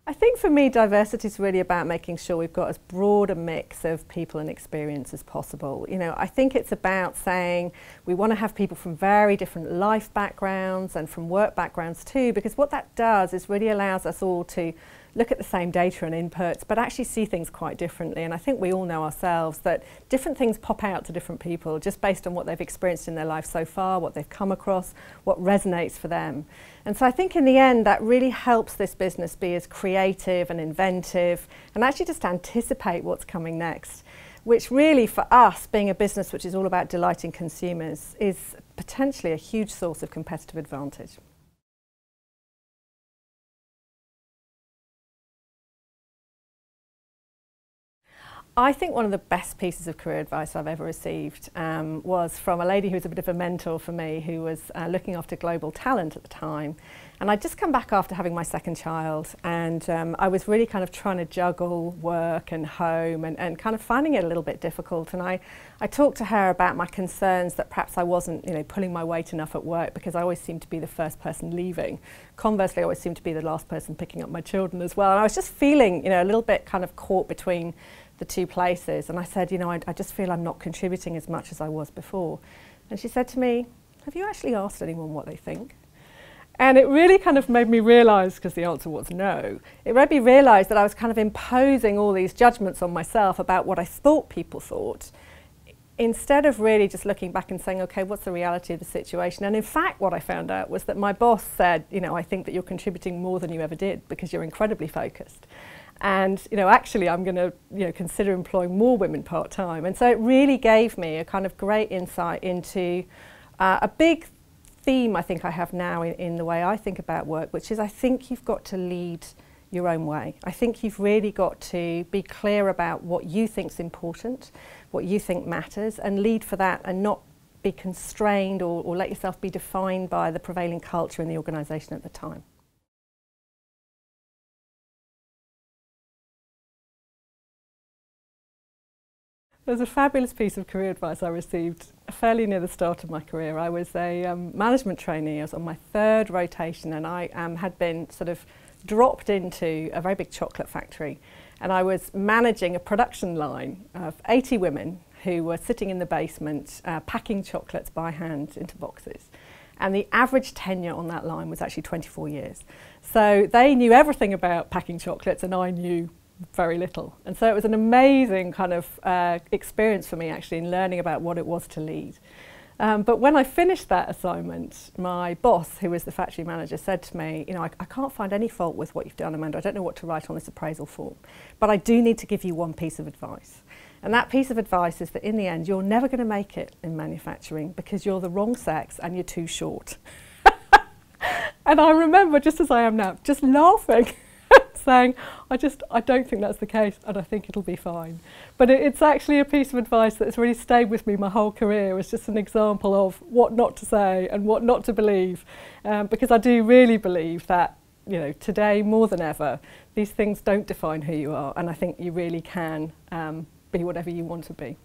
I think for me, diversity is really about making sure we've got as broad a mix of people and experience as possible. You know, I think it's about saying we want to have people from very different life backgrounds and from work backgrounds too, because what that does is really allows us all to look at the same data and inputs, but actually see things quite differently. And I think we all know ourselves that different things pop out to different people just based on what they've experienced in their life so far, what they've come across, what resonates for them. And so I think in the end that really helps this business be as creative and inventive and actually just anticipate what's coming next, which really for us, being a business which is all about delighting consumers, is potentially a huge source of competitive advantage. I think one of the best pieces of career advice I've ever received was from a lady who was a bit of a mentor for me, who was looking after global talent at the time. And I'd just come back after having my second child, and I was really kind of trying to juggle work and home and kind of finding it a little bit difficult. And I talked to her about my concerns that perhaps I wasn't, pulling my weight enough at work, because I always seemed to be the first person leaving. Conversely, I always seemed to be the last person picking up my children as well. And I was just feeling, a little bit kind of caught between the two places, and I said, I just feel I'm not contributing as much as I was before. And she said to me, have you actually asked anyone what they think? And it really kind of made me realise, because the answer was no, it made me realise that I was kind of imposing all these judgments on myself about what I thought people thought, instead of really just looking back and saying, okay, what's the reality of the situation? And in fact, what I found out was that my boss said, I think that you're contributing more than you ever did because you're incredibly focused. And actually I'm going to consider employing more women part-time. And so it really gave me a kind of great insight into a big theme I think I have now in the way I think about work, which is I think you've got to lead your own way. I think you've really got to be clear about what you think's important, what you think matters, and lead for that and not be constrained or let yourself be defined by the prevailing culture in the organisation at the time. There's a fabulous piece of career advice I received fairly near the start of my career. I was a management trainee. I was on my third rotation, and I had been sort of dropped into a very big chocolate factory. And I was managing a production line of 80 women who were sitting in the basement packing chocolates by hand into boxes. And the average tenure on that line was actually 24 years. So they knew everything about packing chocolates, and I knew very little. And so it was an amazing kind of experience for me actually in learning about what it was to lead. But when I finished that assignment, my boss, who was the factory manager, said to me, I can't find any fault with what you've done, Amanda. I don't know what to write on this appraisal form, but I do need to give you one piece of advice. And that piece of advice is that in the end, you're never going to make it in manufacturing because you're the wrong sex and you're too short. And I remember, just as I am now, just laughing. Saying, I don't think that's the case, and I think it'll be fine. But it's actually a piece of advice that's really stayed with me my whole career. It's just an example of what not to say and what not to believe, because I do really believe that, today more than ever, these things don't define who you are, and I think you really can be whatever you want to be.